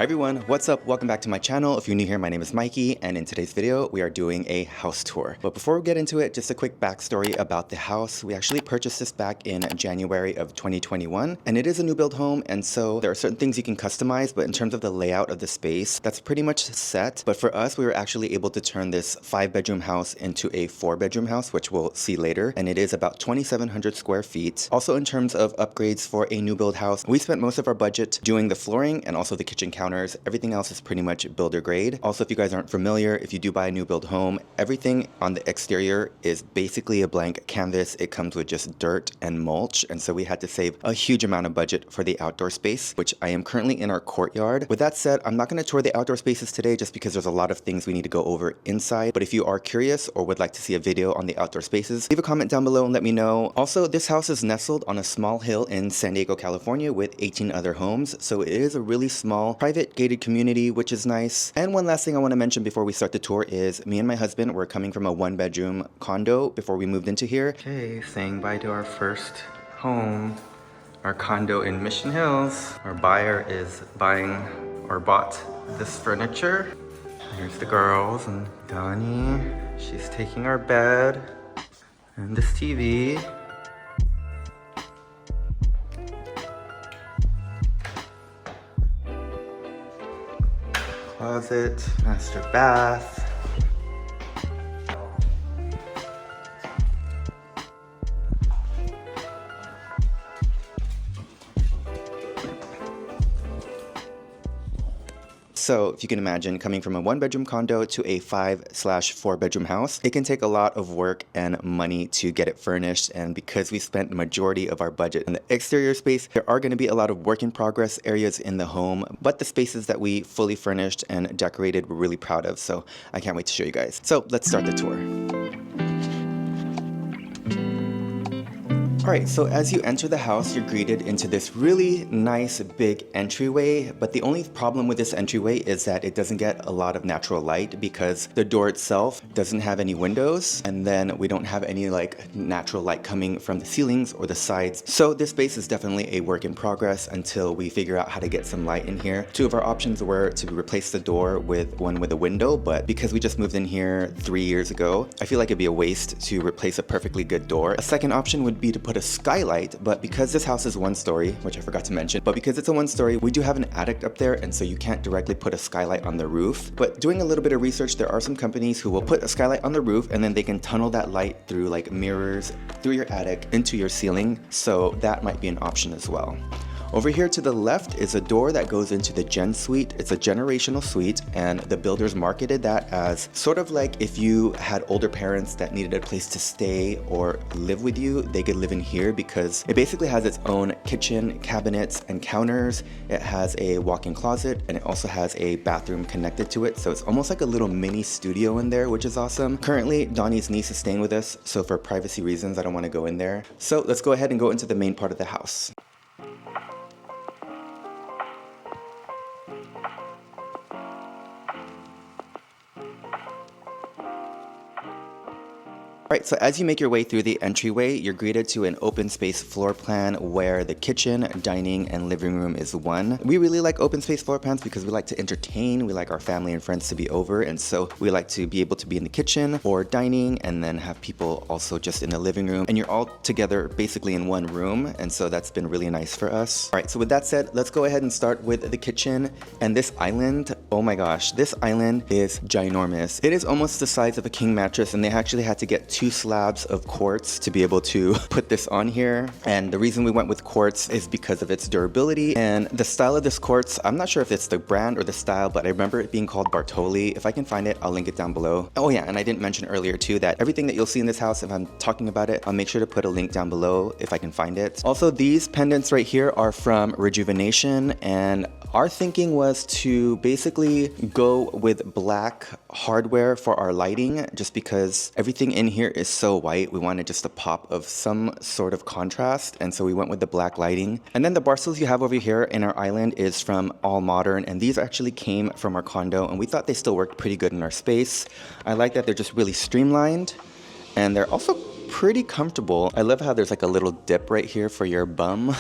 everyone, what's up? Welcome back to my channel. If you're new here, my name is Mikey, and in today's video, we are doing a house tour. But before we get into it, just a quick backstory about the house. We actually purchased this back in January of 2021, and it is a new build home, and so there are certain things you can customize, but in terms of the layout of the space, that's pretty much set. But for us, we were actually able to turn this 5-bedroom house into a 4-bedroom house, which we'll see later, and it is about 2,700 square feet. Also, in terms of upgrades for a new build house, we spent most of our budget doing the flooring and also the kitchen counters. Everything else is pretty much builder grade. Also, if you guys aren't familiar, if you do buy a new build home, everything on the exterior is basically a blank canvas. It comes with just dirt and mulch, and so we had to save a huge amount of budget for the outdoor space, which I am currently in our courtyard. With that said, I'm not going to tour the outdoor spaces today just because there's a lot of things we need to go over inside, but if you are curious or would like to see a video on the outdoor spaces, leave a comment down below and let me know. Also, this house is nestled on a small hill in San Diego, California with 18 other homes, so it is a really small private gated community, which is nice. And one last thing I want to mention before we start the tour is me and my husband were coming from a 1-bedroom condo before we moved into here. Okay, saying bye to our first home, our condo in Mission Hills. Our buyer is buying or bought this furniture. Here's the girls and Donnie. She's taking our bed and this TV. Closet, master bath. So if you can imagine, coming from a 1-bedroom condo to a 5/4-bedroom house, it can take a lot of work and money to get it furnished. And because we spent the majority of our budget in the exterior space, there are going to be a lot of work in progress areas in the home, but the spaces that we fully furnished and decorated, we're really proud of. So I can't wait to show you guys. So let's start the tour. Alright, so as you enter the house, you're greeted into this really nice big entryway, but the only problem with this entryway is that it doesn't get a lot of natural light because the door itself doesn't have any windows, and then we don't have any natural light coming from the ceilings or the sides. So this space is definitely a work in progress until we figure out how to get some light in here. Two of our options were to replace the door with one with a window, but because we just moved in here 3 years ago, I feel like it'd be a waste to replace a perfectly good door. A second option would be to put a skylight, but because this house is 1-story, which I forgot to mention, but because it's a 1-story, we do have an attic up there, and so you can't directly put a skylight on the roof. But doing a little bit of research, there are some companies who will put a skylight on the roof and then they can tunnel that light through mirrors through your attic into your ceiling, so that might be an option as well. Over here to the left is a door that goes into the Gen Suite. It's a generational suite, and the builders marketed that as sort of like if you had older parents that needed a place to stay or live with you, they could live in here because it basically has its own kitchen, cabinets, and counters. It has a walk-in closet, and it also has a bathroom connected to it, so it's almost like a little mini studio in there, which is awesome. Currently, Donnie's niece is staying with us, so for privacy reasons, I don't want to go in there. So let's go ahead and go into the main part of the house. Alright, so as you make your way through the entryway, you're greeted to an open space floor plan where the kitchen, dining, and living room is one. We really like open space floor plans because we like to entertain, we like our family and friends to be over, and so we like to be able to be in the kitchen or dining and then have people also just in the living room, and you're all together basically in one room, and so that's been really nice for us. Alright, so with that said, let's go ahead and start with the kitchen. And this island, oh my gosh, this island is ginormous. It is almost the size of a king mattress, and they actually had to get 2 slabs of quartz to be able to put this on here. And the reason we went with quartz is because of its durability and the style of this quartz. I'm not sure if it's the brand or the style, but I remember it being called Bartoli. If I can find it, I'll link it down below. Oh yeah, and I didn't mention earlier too that everything that you'll see in this house, if I'm talking about it, I'll make sure to put a link down below if I can find it. Also, these pendants right here are from Rejuvenation, and our thinking was to basically go with black hardware for our lighting, just because everything in here is so white. We wanted just a pop of some sort of contrast, and so we went with the black lighting. And then the bar stools you have over here in our island is from All Modern, and these actually came from our condo, and we thought they still worked pretty good in our space. I like that they're just really streamlined, and they're also pretty comfortable. I love how there's like a little dip right here for your bum.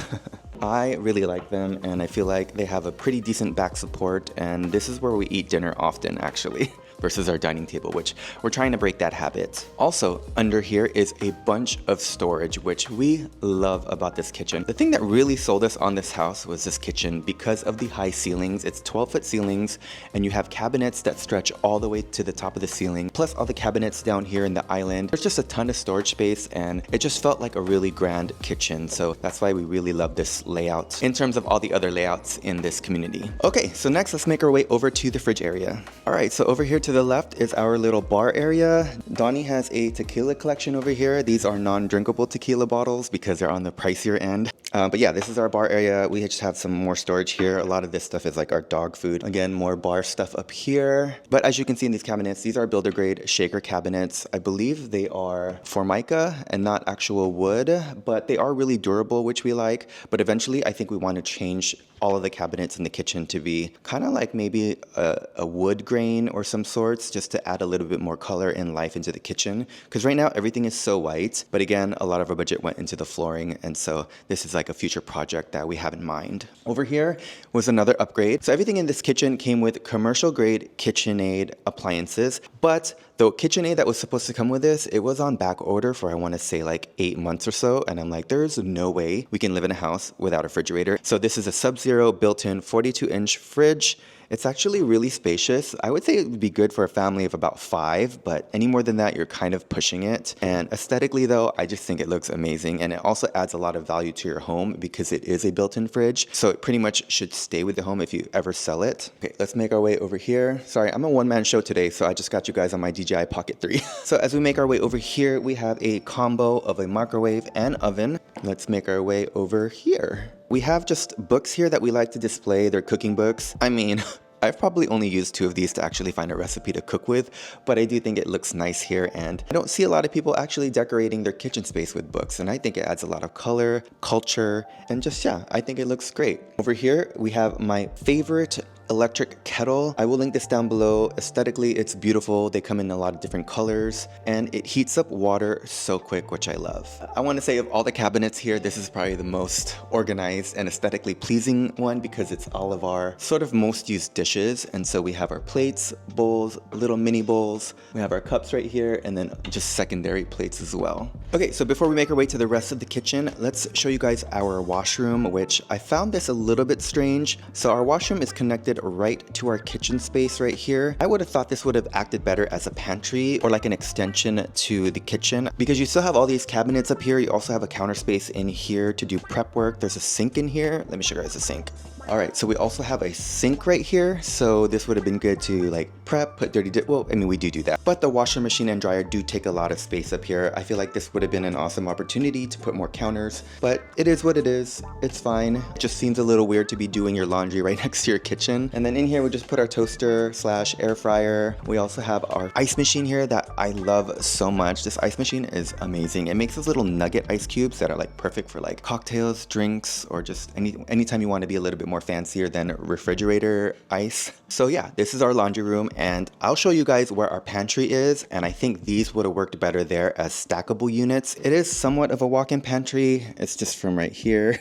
I really like them, and I feel like they have a pretty decent back support, and this is where we eat dinner often, actually. Versus our dining table, which we're trying to break that habit. Also, under here is a bunch of storage, which we love about this kitchen. The thing that really sold us on this house was this kitchen because of the high ceilings. It's 12-foot ceilings, and you have cabinets that stretch all the way to the top of the ceiling, plus all the cabinets down here in the island. There's just a ton of storage space, and it just felt like a really grand kitchen, so that's why we really love this layout in terms of all the other layouts in this community. Okay, so next let's make our way over to the fridge area. All right, so over here to the left is our little bar area. Donnie has a tequila collection over here. These are non-drinkable tequila bottles because they're on the pricier end. But yeah, this is our bar area. We just have some more storage here. A lot of this stuff is like our dog food. Again, more bar stuff up here. But as you can see in these cabinets, these are builder grade shaker cabinets. I believe they are Formica and not actual wood, but they are really durable, which we like. But eventually, I think we want to change all of the cabinets in the kitchen to be kind of like maybe a wood grain or some sorts, just to add a little bit more color and life into the kitchen. Because right now everything is so white, but again, a lot of our budget went into the flooring, and so this is like a future project that we have in mind. Over here was another upgrade. So everything in this kitchen came with commercial grade KitchenAid appliances, but the KitchenAid that was supposed to come with this, it was on back order for I want to say like 8 months or so, and I'm like, there's no way we can live in a house without a refrigerator. So this is a Sub-Zero built-in 42-inch fridge. It's actually really spacious. I would say it would be good for a family of about 5, but any more than that, you're kind of pushing it. And aesthetically though, I just think it looks amazing. And it also adds a lot of value to your home because it is a built-in fridge. So it pretty much should stay with the home if you ever sell it. Okay, let's make our way over here. Sorry, I'm a one-man show today, so I just got you guys on my DJI Pocket 3. So as we make our way over here, we have a combo of a microwave and oven. Let's make our way over here. We have just books here that we like to display. They're cooking books. I mean, I've probably only used 2 of these to actually find a recipe to cook with, but I do think it looks nice here, and I don't see a lot of people actually decorating their kitchen space with books, and I think it adds a lot of color, culture, and just, yeah, I think it looks great. Over here, we have my favorite electric kettle. I will link this down below. Aesthetically, it's beautiful. They come in a lot of different colors, and it heats up water so quick, which I love. I want to say of all the cabinets here, this is probably the most organized and aesthetically pleasing one because it's all of our sort of most used dishes. And so we have our plates, bowls, little mini bowls. We have our cups right here, and then just secondary plates as well. Okay, so before we make our way to the rest of the kitchen, let's show you guys our washroom, which I found this a little bit strange. So our washroom is connected right to our kitchen space right here. I would have thought this would have acted better as a pantry or like an extension to the kitchen because you still have all these cabinets up here. You also have a counter space in here to do prep work. There's a sink in here. Let me show you guys the sink. All right, so we also have a sink right here. So this would have been good to like prep, put dirty well, I mean, we do that. But the washer machine and dryer do take a lot of space up here. I feel like this would have been an awesome opportunity to put more counters, but it is what it is. It's fine. It just seems a little weird to be doing your laundry right next to your kitchen. And then in here, we just put our toaster / air fryer. We also have our ice machine here that I love so much. This ice machine is amazing. It makes those little nugget ice cubes that are like perfect for like cocktails, drinks, or just anytime you want to be a little bit more fancier than refrigerator ice. So yeah, this is our laundry room, and I'll show you guys where our pantry is, and I think these would have worked better there as stackable units. It is somewhat of a walk-in pantry. It's just from right here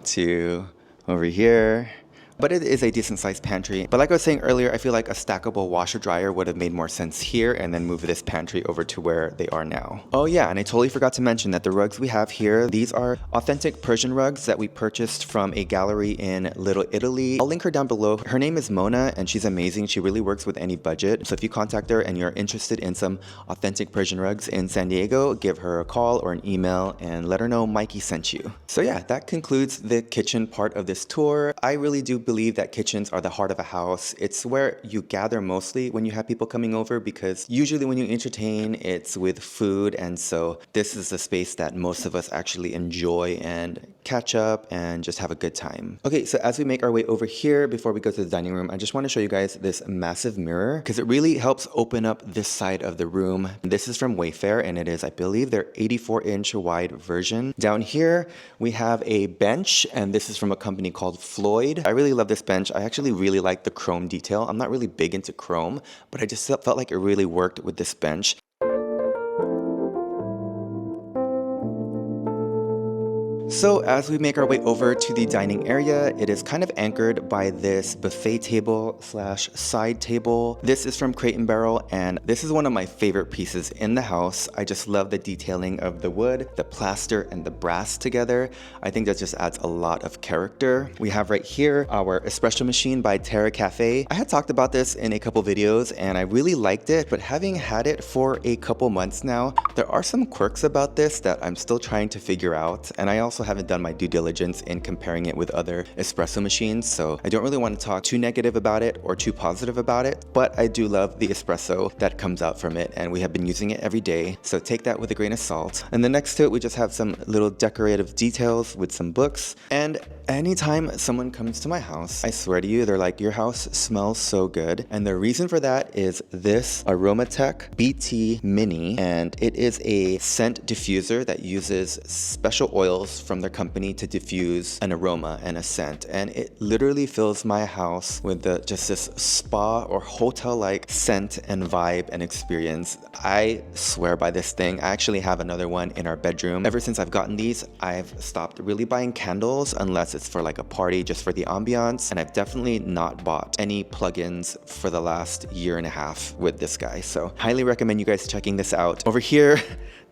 to over here. But it is a decent sized pantry. But like I was saying earlier, I feel like a stackable washer dryer would have made more sense here and then move this pantry over to where they are now. Oh yeah, and I totally forgot to mention that the rugs we have here, these are authentic Persian rugs that we purchased from a gallery in Little Italy. I'll link her down below. Her name is Mona and she's amazing. She really works with any budget. So if you contact her and you're interested in some authentic Persian rugs in San Diego, give her a call or an email and let her know Mikey sent you. So yeah, that concludes the kitchen part of this tour. I really do believe that kitchens are the heart of a house. It's where you gather mostly when you have people coming over, because usually when you entertain, it's with food, and so this is the space that most of us actually enjoy and catch up and just have a good time. Okay, so as we make our way over here, before we go to the dining room, I just want to show you guys this massive mirror because it really helps open up this side of the room. This is from Wayfair, and it is, I believe, their 84-inch wide version. Down here, we have a bench, and this is from a company called Floyd. I really love this bench. I actually really like the chrome detail. I'm not really big into chrome, but I just felt like it really worked with this bench. So as we make our way over to the dining area, it is kind of anchored by this buffet table slash side table. This is from Crate & Barrel, and this is one of my favorite pieces in the house. I just love the detailing of the wood, the plaster, and the brass together. I think that just adds a lot of character. We have right here our espresso machine by Terra Cafe. I had talked about this in a couple videos and I really liked it, but having had it for a couple months now, there are some quirks about this that I'm still trying to figure out, and I also haven't done my due diligence in comparing it with other espresso machines, so I don't really want to talk too negative about it or too positive about it, but I do love the espresso that comes out from it, and we have been using it every day, so take that with a grain of salt. And then next to it, we just have some little decorative details with some books. And anytime someone comes to my house, I swear to you, they're like, your house smells so good. And the reason for that is this Aromatech BT Mini, and it is a scent diffuser that uses special oils from their company to diffuse an aroma and a scent, and it literally fills my house with just this spa or hotel-like scent and vibe and experience. I swear by this thing. I actually have another one in our bedroom. Ever since I've gotten these, I've stopped really buying candles unless it's for like a party, just for the ambiance, and I've definitely not bought any plugins for the last year and a half with this guy, so highly recommend you guys checking this out. Over here,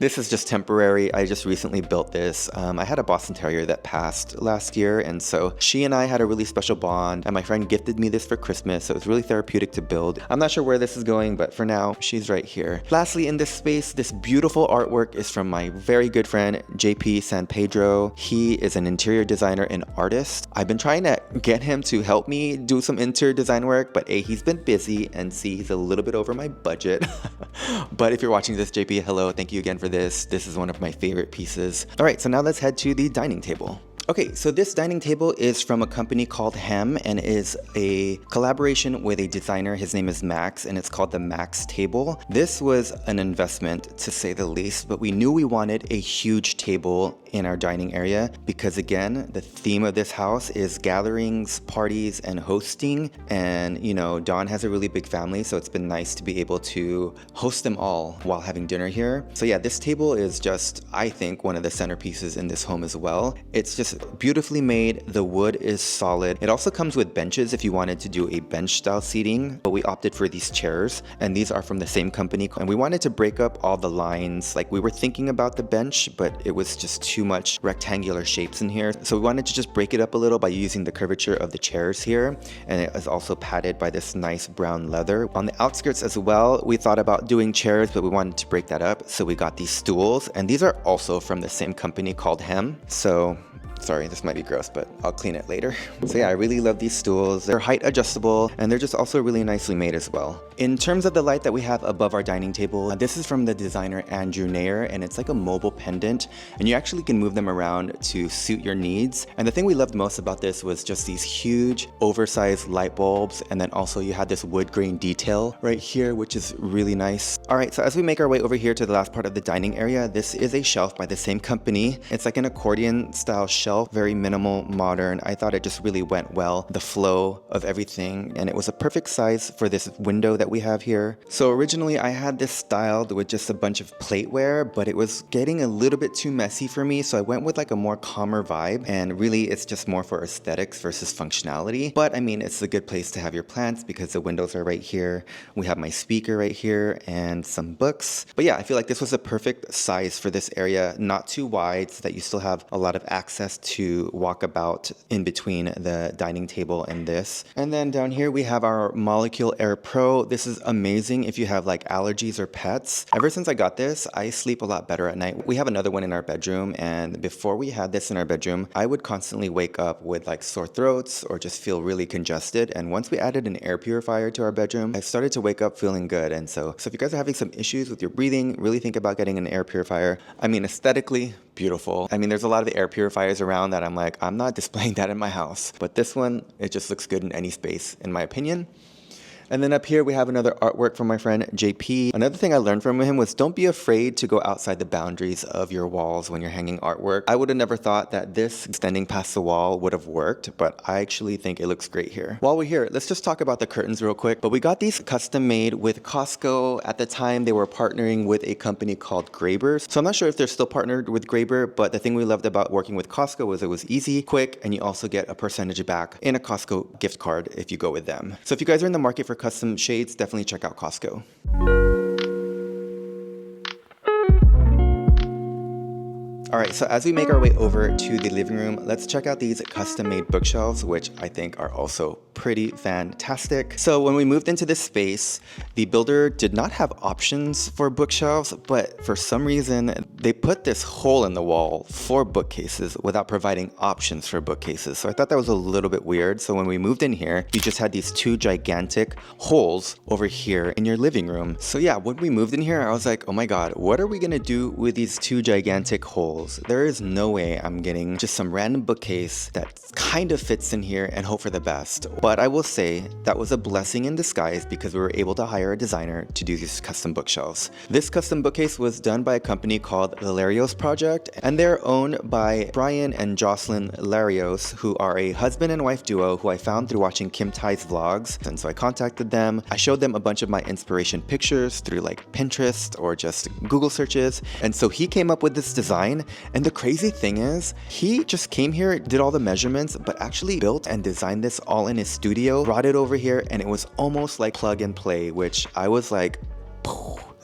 this is just temporary. I just recently built this. I had a Boston Terrier that passed last year, and so she and I had a really special bond, and my friend gifted me this for Christmas, so it's really therapeutic to build. I'm not sure where this is going, but for now, she's right here. Lastly, in this space, this beautiful artwork is from my very good friend, JP San Pedro. He is an interior designer and artist. I've been trying to get him to help me do some interior design work, but A, he's been busy, and C, he's a little bit over my budget. But if you're watching this, JP, hello, thank you again for this. This is one of my favorite pieces. All right, so now let's head to the dining table. Okay, so this dining table is from a company called Hem and is a collaboration with a designer. His name is Max, and it's called the Max Table. This was an investment, to say the least, but we knew we wanted a huge table in our dining area because, again, the theme of this house is gatherings, parties, and hosting. And, you know, Dawn has a really big family, so it's been nice to be able to host them all while having dinner here. So yeah, this table is just, I think, one of the centerpieces in this home as well. It's just beautifully made. The wood is solid. It also comes with benches if you wanted to do a bench style seating, but we opted for these chairs, and these are from the same company, and we wanted to break up all the lines. Like, we were thinking about the bench, but it was just too much rectangular shapes in here, so we wanted to just break it up a little by using the curvature of the chairs here. And it is also padded by this nice brown leather. On the outskirts as well, we thought about doing chairs, but we wanted to break that up, so we got these stools, and these are also from the same company called Hem. So sorry, this might be gross, but I'll clean it later. So yeah, I really love these stools. They're height adjustable, and they're just also really nicely made as well. In terms of the light that we have above our dining table, this is from the designer Andrew Nair, and it's like a mobile pendant, and you actually can move them around to suit your needs. And the thing we loved most about this was just these huge oversized light bulbs, and then also you had this wood grain detail right here, which is really nice. All right, so as we make our way over here to the last part of the dining area, this is a shelf by the same company. It's like an accordion style shelf, very minimal, modern. I thought it just really went well, the flow of everything, and it was a perfect size for this window that we have here. So originally I had this styled with just a bunch of plateware, but it was getting a little bit too messy for me, so I went with like a more calmer vibe, and really it's just more for aesthetics versus functionality. But I mean, it's a good place to have your plants because the windows are right here. We have my speaker right here and some books. But yeah, I feel like this was a perfect size for this area, not too wide so that you still have a lot of access to walk about in between the dining table and this. And then down here we have our Molecule Air Pro. This is amazing if you have like allergies or pets. Ever since I got this, I sleep a lot better at night. We have another one in our bedroom, and before we had this in our bedroom, I would constantly wake up with like sore throats or just feel really congested. And once we added an air purifier to our bedroom, I started to wake up feeling good. And so if you guys are having some issues with your breathing, really think about getting an air purifier. I mean, aesthetically, beautiful. I mean, there's a lot of air purifiers around that I'm like, I'm not displaying that in my house. But this one, it just looks good in any space, in my opinion. And then up here we have another artwork from my friend JP. Another thing I learned from him was don't be afraid to go outside the boundaries of your walls when you're hanging artwork. I would have never thought that this extending past the wall would have worked, but I actually think it looks great here. While we're here, let's just talk about the curtains real quick. But we got these custom made with Costco. At the time, they were partnering with a company called Graber's. So I'm not sure if they're still partnered with Graber, but the thing we loved about working with Costco was it was easy, quick, and you also get a percentage back in a Costco gift card if you go with them. So if you guys are in the market for custom shades, definitely check out Costco. All right, so as we make our way over to the living room, let's check out these custom-made bookshelves, which I think are also pretty fantastic. So when we moved into this space, the builder did not have options for bookshelves, but for some reason, they put this hole in the wall for bookcases without providing options for bookcases. So I thought that was a little bit weird. So when we moved in here, you just had these two gigantic holes over here in your living room. So yeah, when we moved in here, I was like, oh my God, what are we gonna do with these two gigantic holes? There is no way I'm getting just some random bookcase that kind of fits in here and hope for the best. But I will say that was a blessing in disguise because we were able to hire a designer to do these custom bookshelves. This custom bookcase was done by a company called the Larios Project, and they're owned by Brian and Jocelyn Larios, who are a husband and wife duo who I found through watching Kim Ty's vlogs. And so I contacted them. I showed them a bunch of my inspiration pictures through like Pinterest or just Google searches. And so he came up with this design. And the crazy thing is, he just came here, did all the measurements, but actually built and designed this all in his studio, brought it over here, and it was almost like plug and play, which I was like,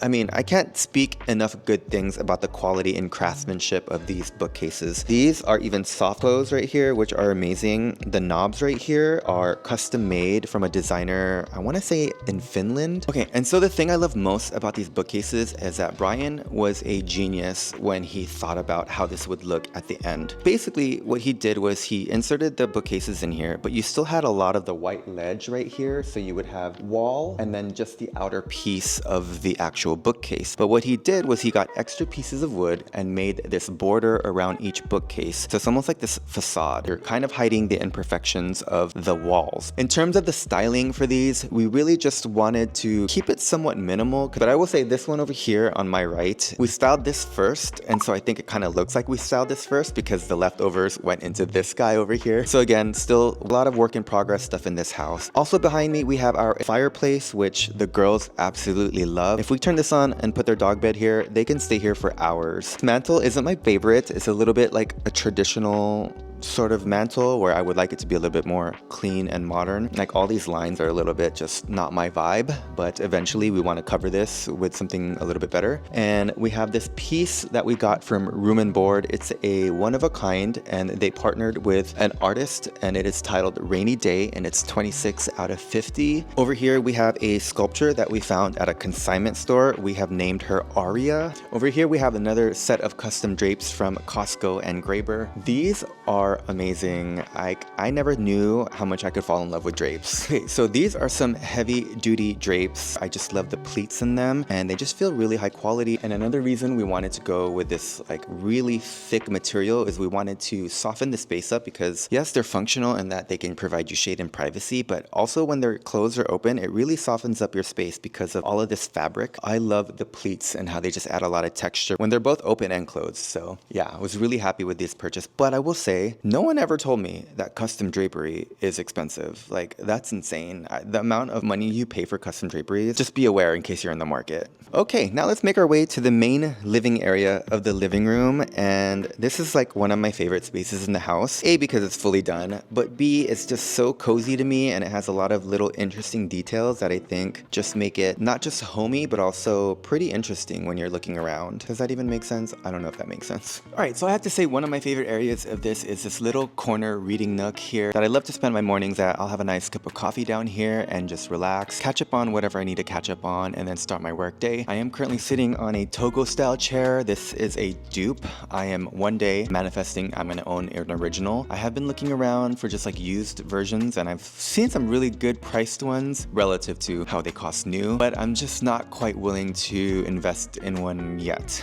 I mean, I can't speak enough good things about the quality and craftsmanship of these bookcases. These are even soft close right here, which are amazing. The knobs right here are custom made from a designer, I want to say in Finland. Okay, and so the thing I love most about these bookcases is that Brian was a genius when he thought about how this would look at the end. Basically, what he did was he inserted the bookcases in here, but you still had a lot of the white ledge right here. So you would have wall and then just the outer piece of the actual bookcase. But what he did was he got extra pieces of wood and made this border around each bookcase. So it's almost like this facade. You're kind of hiding the imperfections of the walls. In terms of the styling for these, we really just wanted to keep it somewhat minimal. But I will say this one over here on my right, we styled this first. And so I think it kind of looks like we styled this first because the leftovers went into this guy over here. So again, still a lot of work in progress stuff in this house. Also behind me, we have our fireplace, which the girls absolutely love. If we turn this on and put their dog bed here, they can stay here for hours. This mantle isn't my favorite. It's a little bit like a traditional sort of mantle where I would like it to be a little bit more clean and modern. Like all these lines are a little bit just not my vibe, but eventually we want to cover this with something a little bit better. And we have this piece that we got from Room and Board. It's a one of a kind and they partnered with an artist and it is titled Rainy Day and it's 26 out of 50. Over here we have a sculpture that we found at a consignment store. We have named her Aria. Over here we have another set of custom drapes from Costco and Graber. These are amazing. I never knew how much I could fall in love with drapes. Okay, so these are some heavy duty drapes. I just love the pleats in them and they just feel really high quality. And another reason we wanted to go with this like really thick material is we wanted to soften the space up because yes, they're functional in that they can provide you shade and privacy, but also when they're closed or open, it really softens up your space because of all of this fabric. I love the pleats and how they just add a lot of texture when they're both open and closed. So yeah, I was really happy with this purchase, but I will say, no one ever told me that custom drapery is expensive. Like, that's insane. The amount of money you pay for custom drapery, just be aware in case you're in the market. Okay, now let's make our way to the main living area of the living room. And this is like one of my favorite spaces in the house. A, because it's fully done, but B, it's just so cozy to me and it has a lot of little interesting details that I think just make it not just homey, but also pretty interesting when you're looking around. Does that even make sense? I don't know if that makes sense. All right, so I have to say one of my favorite areas of this is this little corner reading nook here that I love to spend my mornings at. I'll have a nice cup of coffee down here and just relax, catch up on whatever I need to catch up on, and then start my work day. I am currently sitting on a Togo style chair. This is a dupe. I am one day manifesting I'm gonna own an original. I have been looking around for just like used versions and I've seen some really good priced ones relative to how they cost new, but I'm just not quite willing to invest in one yet.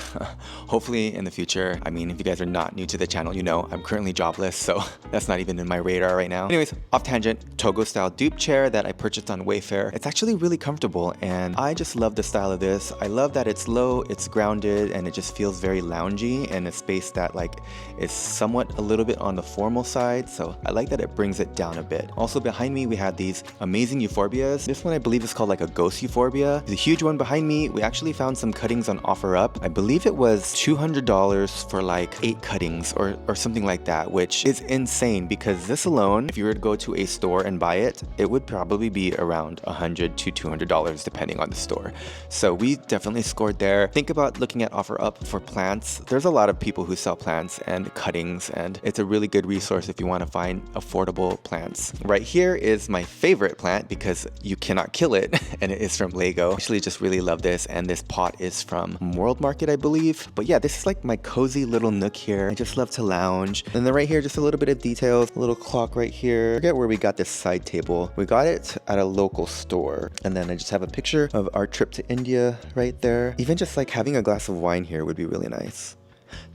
Hopefully in the future. I mean, if you guys are not new to the channel, you know I'm currently job jobless, so that's not even in my radar right now. Anyways, off tangent, Togo style dupe chair that I purchased on Wayfair. It's actually really comfortable and I just love the style of this. I love that it's low, it's grounded, and it just feels very loungy in a space that like is somewhat a little bit on the formal side, so I like that it brings it down a bit. Also behind me we had these amazing euphorbias. This one I believe is called like a ghost euphorbia. The huge one behind me, we actually found some cuttings on OfferUp. I believe it was $200 for like 8 cuttings or something like that, which is insane because this alone, if you were to go to a store and buy it, it would probably be around $100 to $200 depending on the store. So we definitely scored there. Think about looking at OfferUp for plants. There's a lot of people who sell plants and cuttings, and it's a really good resource if you want to find affordable plants. Right here is my favorite plant because you cannot kill it, and it is from Lego. I actually just really love this, and this pot is from World Market, I believe. But yeah, this is like my cozy little nook here. I just love to lounge. And then right here, just a little bit of details, a little clock right here. I forget where we got this side table. We got it at a local store. And then I just have a picture of our trip to India right there. Even just like having a glass of wine here would be really nice.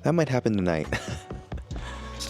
That might happen tonight.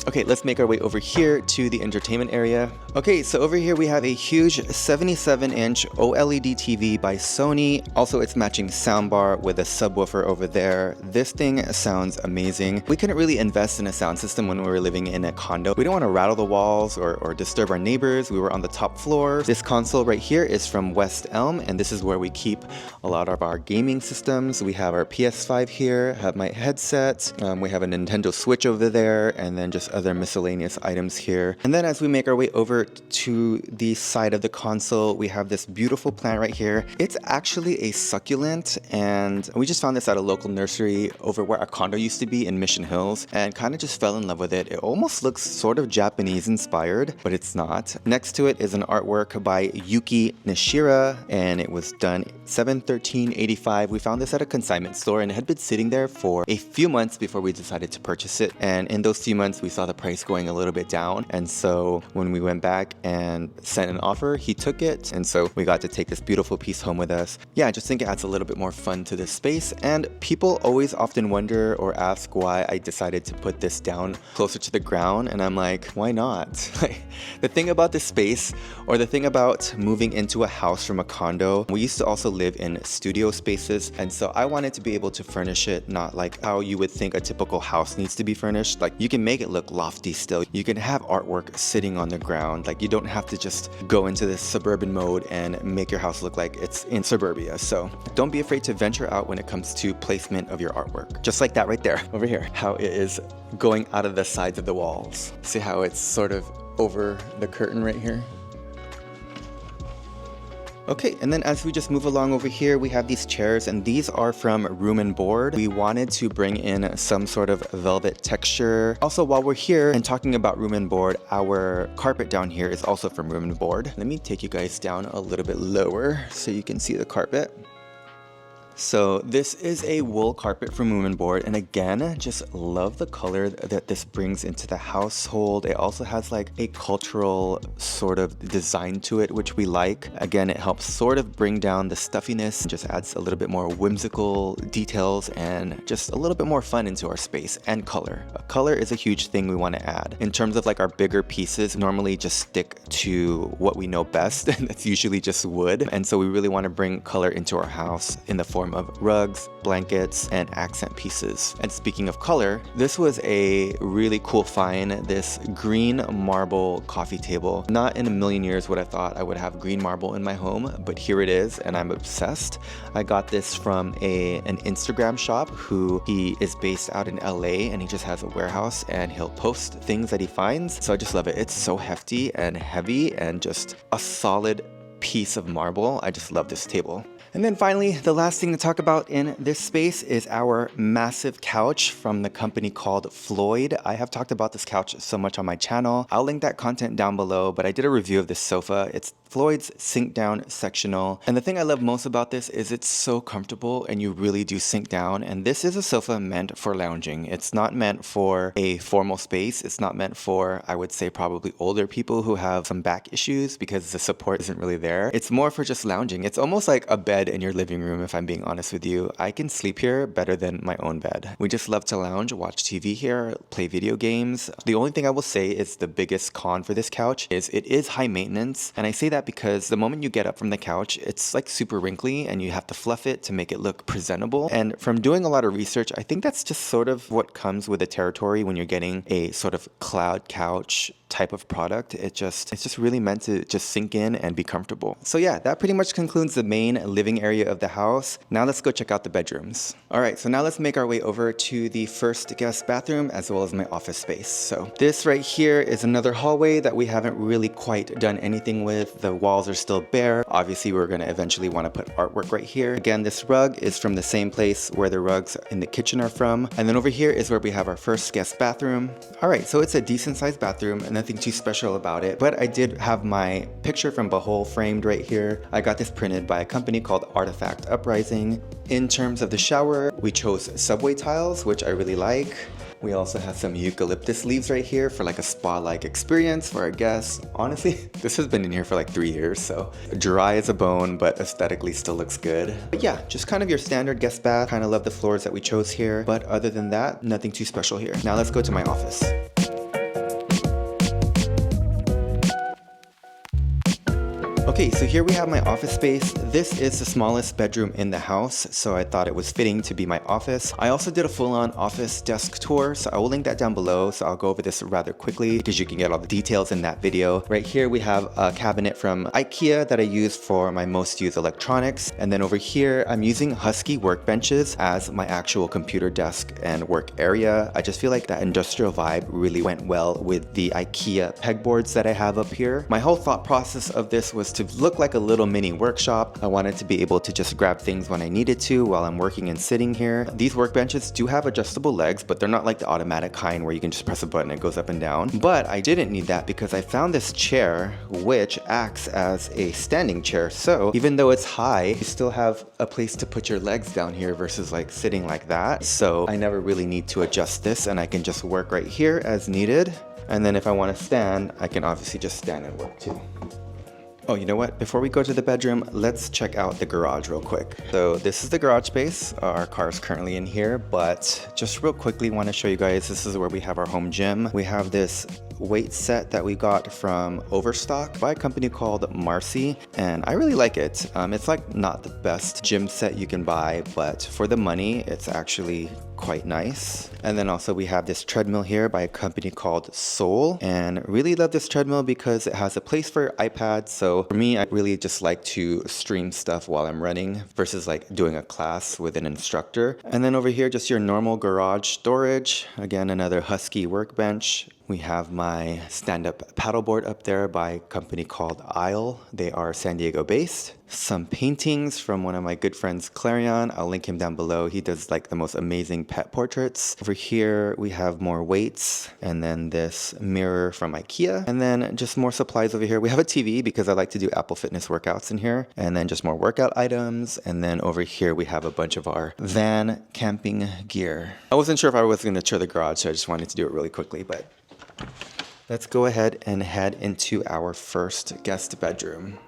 Okay, let's make our way over here to the entertainment area. Okay, so over here we have a huge 77-inch OLED TV by Sony. Also, it's matching soundbar with a subwoofer over there. This thing sounds amazing. We couldn't really invest in a sound system when we were living in a condo. We don't want to rattle the walls or disturb our neighbors. We were on the top floor. This console right here is from West Elm, and this is where we keep a lot of our gaming systems. We have our PS5 here, have my headset. We have a Nintendo Switch over there, and then just other miscellaneous items here. And then as we make our way over to the side of the console, we have this beautiful plant right here. It's actually a succulent, and we just found this at a local nursery over where our condo used to be in Mission Hills, and kind of just fell in love with it. It almost looks sort of Japanese inspired, but it's not. Next to it is an artwork by Yuki Nishira, and it was done 7/13/85. We found this at a consignment store, and it had been sitting there for a few months before we decided to purchase it. And in those few months, we saw the price going a little bit down, and so when we went back and sent an offer, he took it, and so we got to take this beautiful piece home with us. Yeah, I just think it adds a little bit more fun to this space, and people always often wonder or ask why I decided to put this down closer to the ground, and I'm like, why not? The thing about this space, or the thing about moving into a house from a condo, we used to also live in studio spaces, and so I wanted to be able to furnish it not like how you would think a typical house needs to be furnished. Like, you can make it look lofty still. You can have artwork sitting on the ground. Like, you don't have to just go into this suburban mode and make your house look like it's in suburbia. So don't be afraid to venture out when it comes to placement of your artwork. Just like that right there, over here, how it is going out of the sides of the walls. See how it's sort of over the curtain right here? Okay, and then as we just move along over here, we have these chairs, and these are from Room and Board. We wanted to bring in some sort of velvet texture. Also, while we're here and talking about Room and Board, our carpet down here is also from Room and Board. Let me take you guys down a little bit lower so you can see the carpet. So this is a wool carpet from Room and Board, and again, just love the color that this brings into the household. It also has like a cultural sort of design to it, which we like. Again, it helps sort of bring down the stuffiness and just adds a little bit more whimsical details and just a little bit more fun into our space. And color. Color is a huge thing we want to add. In terms of like our bigger pieces, normally just stick to what we know best, and that's usually just wood. And so we really want to bring color into our house in the form of rugs, blankets, and accent pieces. And speaking of color, this was a really cool find, this green marble coffee table. Not in a million years would I thought I would have green marble in my home, but here it is, and I'm obsessed. I got this from an Instagram shop he is based out in LA, and he just has a warehouse, and he'll post things that he finds. So I just love it. It's so hefty and heavy and just a solid piece of marble. I just love this table. And then finally, the last thing to talk about in this space is our massive couch from the company called Floyd. I have talked about this couch so much on my channel. I'll link that content down below, but I did a review of this sofa. It's Floyd's sink down sectional. And the thing I love most about this is it's so comfortable and you really do sink down. And this is a sofa meant for lounging. It's not meant for a formal space. It's not meant for, I would say, probably older people who have some back issues because the support isn't really there. chair. It's more for just lounging. It's almost like a bed in your living room, if I'm being honest with you. I can sleep here better than my own bed. We just love to lounge, watch TV here, play video games. The only thing I will say is the biggest con for this couch is it is high maintenance. And I say that because the moment you get up from the couch, it's like super wrinkly and you have to fluff it to make it look presentable. And from doing a lot of research, I think that's just sort of what comes with the territory when you're getting a sort of cloud couch type of product. It's just really meant to just sink in and be comfortable. So yeah, that pretty much concludes the main living area of the house. Now let's go check out the bedrooms. All right, so now let's make our way over to the first guest bathroom as well as my office space. So this right here is another hallway that we haven't really quite done anything with. The walls are still bare. Obviously, we're gonna eventually wanna put artwork right here. Again, this rug is from the same place where the rugs in the kitchen are from. And then over here is where we have our first guest bathroom. All right, so it's a decent sized bathroom and nothing too special about it, but I did have my picture from Bahol framed right here. I got this printed by a company called Artifact Uprising. In terms of the shower, we chose subway tiles, which I really like. We also have some eucalyptus leaves right here for like a spa-like experience for our guests. Honestly, this has been in here for like 3 years, so dry as a bone, but aesthetically still looks good. But yeah, just kind of your standard guest bath. Kind of love the floors that we chose here, but other than that, nothing too special here. Now let's go to my office. Okay, so here we have my office space. This is the smallest bedroom in the house, so I thought it was fitting to be my office. I also did a full-on office desk tour, so I will link that down below, so I'll go over this rather quickly because you can get all the details in that video. Right here we have a cabinet from IKEA that I use for my most used electronics, and then over here I'm using Husky workbenches as my actual computer desk and work area. I just feel like that industrial vibe really went well with the IKEA pegboards that I have up here. My whole thought process of this was to look like a little mini workshop. I wanted to be able to just grab things when I needed to while I'm working and sitting here. These workbenches do have adjustable legs, but they're not like the automatic kind where you can just press a button and it goes up and down. But I didn't need that because I found this chair which acts as a standing chair. So even though it's high, you still have a place to put your legs down here versus like sitting like that. So I never really need to adjust this and I can just work right here as needed. And then if I want to stand, I can obviously just stand and work too. Oh, you know what? Before we go to the bedroom, let's check out the garage real quick. So this is the garage space. Our car is currently in here, but just real quickly want to show you guys, this is where we have our home gym. We have this weight set that we got from Overstock by a company called Marcy, and I really like it. It's like not the best gym set you can buy, but for the money, it's actually quite nice. And then also we have this treadmill here by a company called Soul, and really love this treadmill because it has a place for iPads. So for me, I really just like to stream stuff while I'm running versus like doing a class with an instructor. And then over here, just your normal garage storage. Again, another Husky workbench. We have my stand-up paddleboard up there by a company called Isle. They are San Diego based. Some paintings from one of my good friends, Clarion. I'll link him down below. He does like the most amazing pet portraits. Over here, we have more weights and then this mirror from IKEA. And then just more supplies over here. We have a TV because I like to do Apple Fitness workouts in here. And then just more workout items. And then over here, we have a bunch of our van camping gear. I wasn't sure if I was going to tour the garage, so I just wanted to do it really quickly, but let's go ahead and head into our first guest bedroom.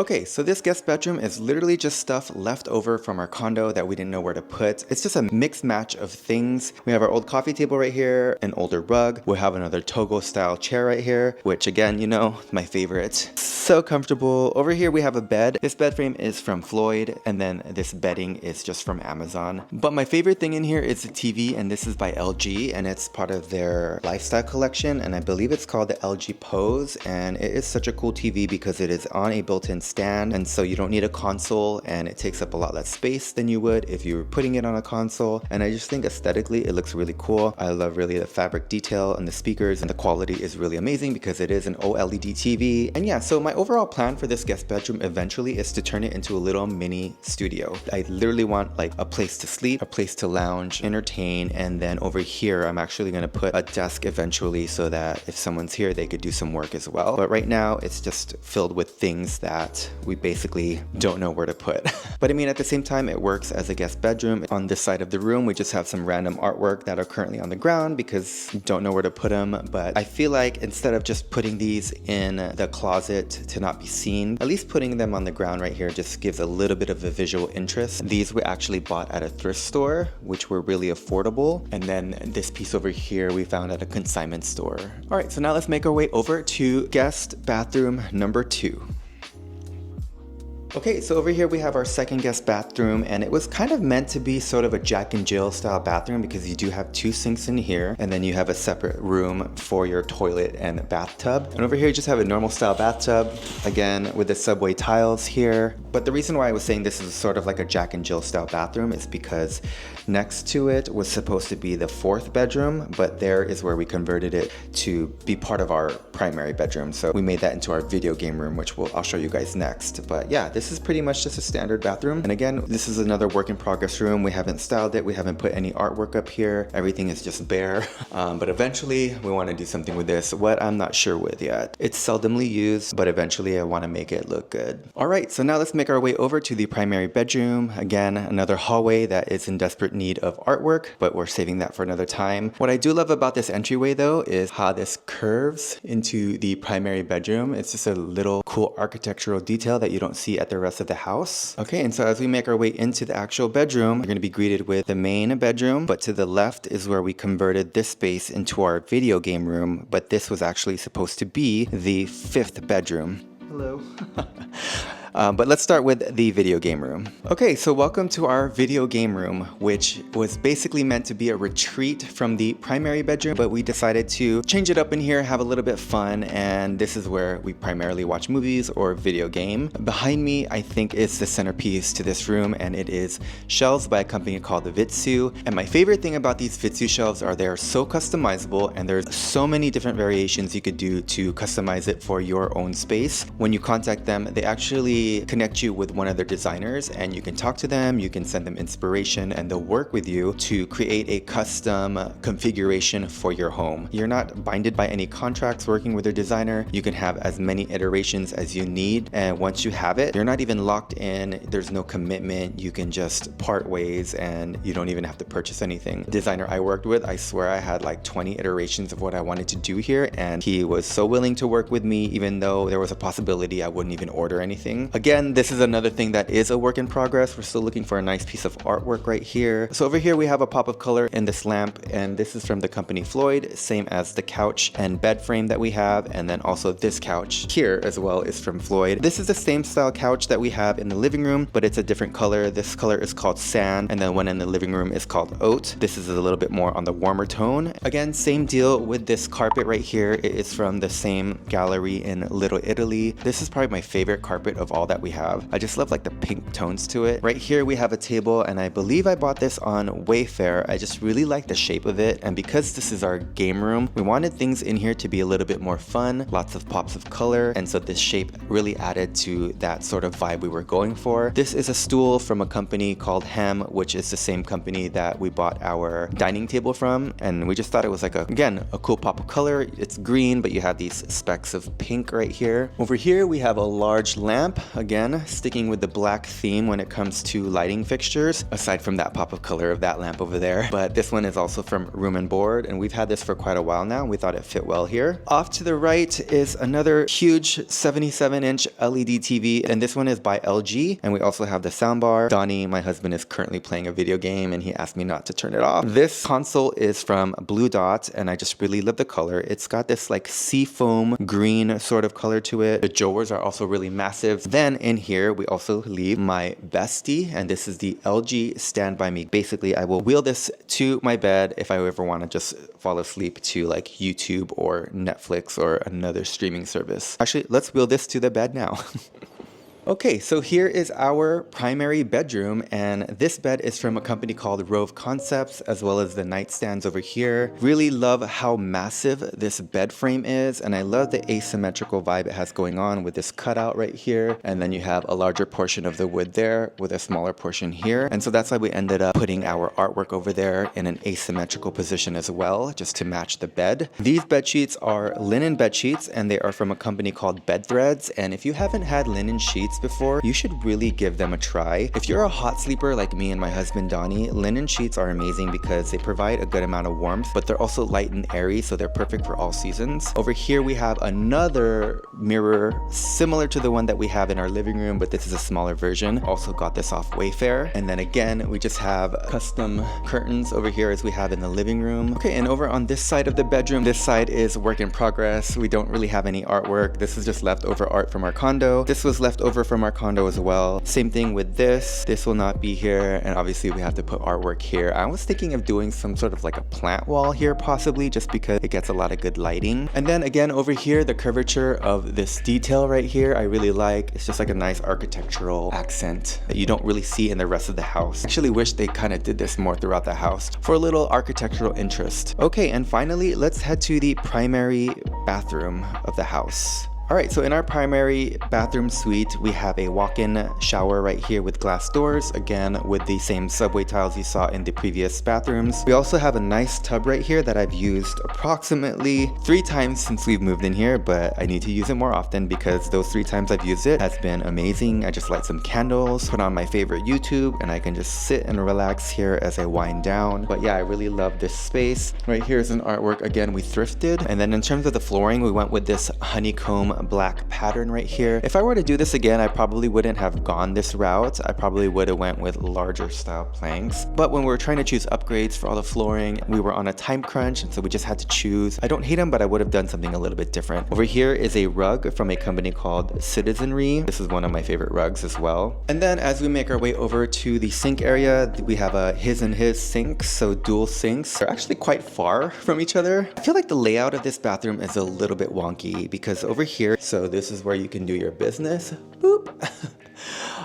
Okay, so this guest bedroom is literally just stuff left over from our condo that we didn't know where to put. It's just a mixed match of things. We have our old coffee table right here, an older rug. We have another Togo style chair right here, which again, you know, my favorite. So comfortable. Over here we have a bed. This bed frame is from Floyd, and then this bedding is just from Amazon. But my favorite thing in here is the TV, and this is by LG, and it's part of their lifestyle collection, and I believe it's called the LG Pose, and it is such a cool TV because it is on a built-in stand, and so you don't need a console, and it takes up a lot less space than you would if you were putting it on a console. And I just think aesthetically it looks really cool. I love really the fabric detail and the speakers, and the quality is really amazing because it is an OLED TV. And yeah, so my overall plan for this guest bedroom eventually is to turn it into a little mini studio. I literally want like a place to sleep, a place to lounge, entertain, and then over here I'm actually going to put a desk eventually so that if someone's here they could do some work as well. But right now it's just filled with things that that we basically don't know where to put. But I mean, at the same time, it works as a guest bedroom. On this side of the room, we just have some random artwork that are currently on the ground because we don't know where to put them. But I feel like instead of just putting these in the closet to not be seen, at least putting them on the ground right here just gives a little bit of a visual interest. These we actually bought at a thrift store, which were really affordable. And then this piece over here we found at a consignment store. All right, so now let's make our way over to guest bathroom number 2. Okay, so over here we have our second guest bathroom, and it was kind of meant to be sort of a Jack and Jill style bathroom because you do have 2 sinks in here, and then you have a separate room for your toilet and bathtub. And over here you just have a normal style bathtub, again with the subway tiles here. But the reason why I was saying this is sort of like a Jack and Jill style bathroom is because next to it was supposed to be the 4th bedroom, but there is where we converted it to be part of our primary bedroom. So we made that into our video game room, which I'll show you guys next. But yeah, this is pretty much just a standard bathroom. And again, this is another work in progress room. We haven't styled it. We haven't put any artwork up here. Everything is just bare. But eventually we want to do something with this. What I'm not sure with yet. It's seldomly used, but eventually I want to make it look good. All right, so now let's make our way over to the primary bedroom. Again, another hallway that is in desperate need of artwork, but we're saving that for another time. What I do love about this entryway though is how this curves into the primary bedroom. It's just a little cool architectural detail that you don't see at the rest of the house. Okay, and so as we make our way into the actual bedroom, we're going to be greeted with the main bedroom, but to the left is where we converted this space into our video game room, but this was actually supposed to be the 5th bedroom. Hello. But let's start with the video game room. Okay, so welcome to our video game room, which was basically meant to be a retreat from the primary bedroom, but we decided to change it up in here, have a little bit fun, and this is where we primarily watch movies or video game. Behind me, I think, is the centerpiece to this room, and it is shelves by a company called the Vitsu. And my favorite thing about these Vitsu shelves are they're so customizable, and there's so many different variations you could do to customize it for your own space. When you contact them, they actually connect you with one of their designers, and you can talk to them, you can send them inspiration, and they'll work with you to create a custom configuration for your home. You're not binded by any contracts working with their designer. You can have as many iterations as you need, and once you have it, you're not even locked in. There's no commitment. You can just part ways, and you don't even have to purchase anything. The designer I worked with, I swear I had like 20 iterations of what I wanted to do here, and he was so willing to work with me, even though there was a possibility I wouldn't even order anything. Again, this is another thing that is a work in progress. We're still looking for a nice piece of artwork right here. So over here we have a pop of color in this lamp, and this is from the company Floyd, same as the couch and bed frame that we have, and then also this couch here as well is from Floyd. This is the same style couch that we have in the living room, but it's a different color. This color is called sand, and then one in the living room is called oat. This is a little bit more on the warmer tone. Again, same deal with this carpet right here. It is from the same gallery in Little Italy. This is probably my favorite carpet of all that we have. I just love like the pink tones to it. Right here we have a table, and I believe I bought this on Wayfair. I just really like the shape of it, and because this is our game room, we wanted things in here to be a little bit more fun, lots of pops of color, and so this shape really added to that sort of vibe we were going for. This is a stool from a company called Hem, which is the same company that we bought our dining table from, and we just thought it was like again, a cool pop of color. It's green, but you have these specks of pink right here. Over here we have a large lamp, again, sticking with the black theme when it comes to lighting fixtures, aside from that pop of color of that lamp over there. But this one is also from Room and Board, and we've had this for quite a while now. We thought it fit well here. Off to the right is another huge 77-inch LED TV, and this one is by LG, and we also have the soundbar. Donnie, my husband, is currently playing a video game, and he asked me not to turn it off. This console is from Blue Dot, and I just really love the color. It's got this like seafoam green sort of color to it. The drawers are also really massive. Then in here we also leave my bestie, and this is the LG Stand By Me. Basically, I will wheel this to my bed if I ever want to just fall asleep to like YouTube or Netflix or another streaming service. Actually, let's wheel this to the bed now. Okay, so here is our primary bedroom, and this bed is from a company called Rove Concepts, as well as the nightstands over here. Really love how massive this bed frame is, and I love the asymmetrical vibe it has going on with this cutout right here, and then you have a larger portion of the wood there with a smaller portion here. And so that's why we ended up putting our artwork over there in an asymmetrical position as well, just to match the bed. These bed sheets are linen bed sheets, and they are from a company called Bed Threads, and if you haven't had linen sheets before, you should really give them a try. If you're a hot sleeper like me and my husband Donnie, linen sheets are amazing because they provide a good amount of warmth, but they're also light and airy, so they're perfect for all seasons. Over here we have another mirror similar to the one that we have in our living room, but this is a smaller version. Also got this off Wayfair. And then again, we just have custom curtains over here as we have in the living room. Okay, and over on this side of the bedroom, this side is work in progress. We don't really have any artwork. This is just leftover art from our condo. This was left over from our condo as well. Same thing with this. This will not be here, and obviously we have to put artwork here. I was thinking of doing some sort of like a plant wall here possibly, just because it gets a lot of good lighting. And then again over here, the curvature of this detail right here I really like. It's just like a nice architectural accent that you don't really see in the rest of the house. I actually wish they kind of did this more throughout the house for a little architectural interest. Okay, and finally let's head to the primary bathroom of the house. Alright, so in our primary bathroom suite, we have a walk-in shower right here with glass doors, again with the same subway tiles you saw in the previous bathrooms. We also have a nice tub right here that I've used approximately 3 times since we've moved in here, but I need to use it more often because those 3 times I've used it has been amazing. I just light some candles, put on my favorite YouTube, and I can just sit and relax here as I wind down. But yeah, I really love this space. Right here is an artwork, again we thrifted. And then in terms of the flooring, we went with this honeycomb black pattern right here. If I were to do this again, I probably wouldn't have gone this route. I probably would have went with larger style planks. But when we were trying to choose upgrades for all the flooring, we were on a time crunch, and so we just had to choose. I don't hate them, but I would have done something a little bit different. Over here is a rug from a company called Citizenry. This is one of my favorite rugs as well. And then as we make our way over to the sink area, we have a his and his sinks, so dual sinks. They're actually quite far from each other. I feel like the layout of this bathroom is a little bit wonky because over here, so this is where you can do your business. Boop.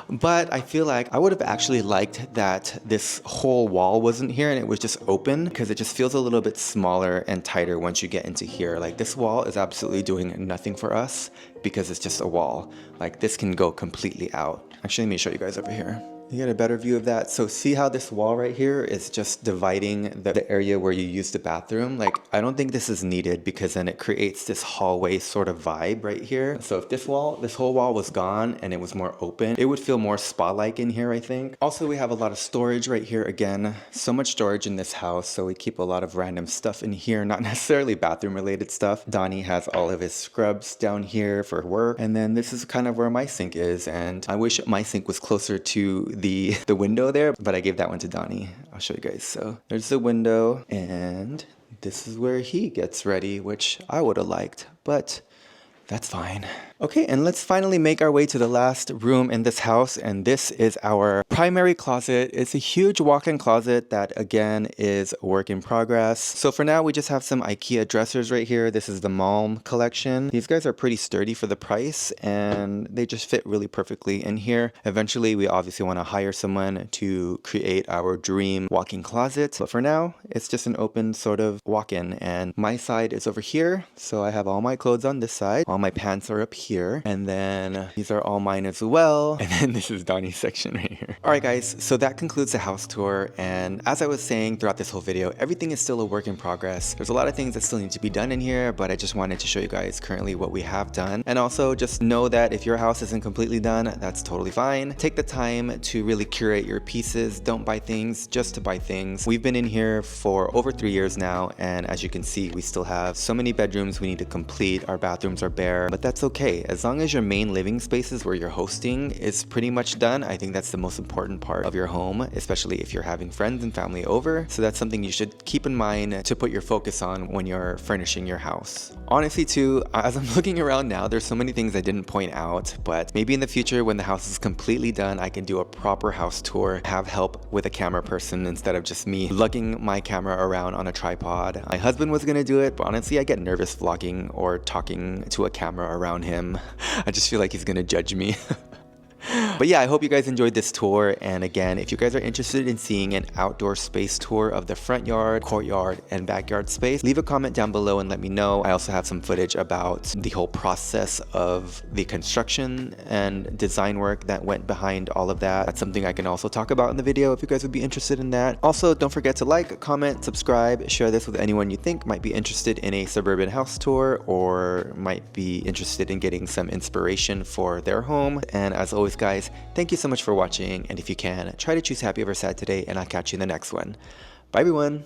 But I feel like I would have actually liked that this whole wall wasn't here and it was just open, because it just feels a little bit smaller and tighter once you get into here. Like this wall is absolutely doing nothing for us because it's just a wall. Like this can go completely out. Actually, let me show you guys over here. You get a better view of that. So see how this wall right here is just dividing the area where you use the bathroom? Like, I don't think this is needed because then it creates this hallway sort of vibe right here. So if this whole wall was gone and it was more open, it would feel more spa-like in here, I think. Also, we have a lot of storage right here. Again, so much storage in this house. So we keep a lot of random stuff in here, not necessarily bathroom related stuff. Donnie has all of his scrubs down here for work. And then this is kind of where my sink is. And I wish my sink was closer to the window there, but I gave that one to Donnie. I'll show you guys. So there's the window, and this is where he gets ready, which I would have liked, but that's fine. Okay, and let's finally make our way to the last room in this house, and this is our primary closet. It's a huge walk-in closet that, again, is a work in progress. So for now, we just have some IKEA dressers right here. This is the Malm collection. These guys are pretty sturdy for the price, and they just fit really perfectly in here. Eventually, we obviously want to hire someone to create our dream walk-in closet, but for now, it's just an open sort of walk-in, and my side is over here, so I have all my clothes on this side. All my pants are up here, and then these are all mine as well, and then this is Donnie's section right here. All right guys, so that concludes the house tour, and as I was saying throughout this whole video, everything is still a work in progress. There's a lot of things that still need to be done in here, but I just wanted to show you guys currently what we have done. And also just know that if your house isn't completely done, that's totally fine. Take the time to really curate your pieces. Don't buy things just to buy things. We've been in here for over 3 years now, and as you can see, we still have so many bedrooms we need to complete. Our bathrooms are bare, but that's okay. As long as your main living spaces where you're hosting is pretty much done, I think that's the most important part of your home, especially if you're having friends and family over. So that's something you should keep in mind to put your focus on when you're furnishing your house. Honestly too, as I'm looking around now, there's so many things I didn't point out, but maybe in the future when the house is completely done, I can do a proper house tour, have help with a camera person instead of just me lugging my camera around on a tripod. My husband was gonna do it, but honestly I get nervous vlogging or talking to a camera around him. I just feel like he's gonna judge me. But yeah, I hope you guys enjoyed this tour. And again, if you guys are interested in seeing an outdoor space tour of the front yard, courtyard, and backyard space, leave a comment down below and let me know. I also have some footage about the whole process of the construction and design work that went behind all of that. That's something I can also talk about in the video if you guys would be interested in that. Also, don't forget to like, comment, subscribe, share this with anyone you think might be interested in a suburban house tour or might be interested in getting some inspiration for their home. And as always, guys, thank you so much for watching. And if you can, try to choose happy over sad today, and I'll catch you in the next one. Bye, everyone.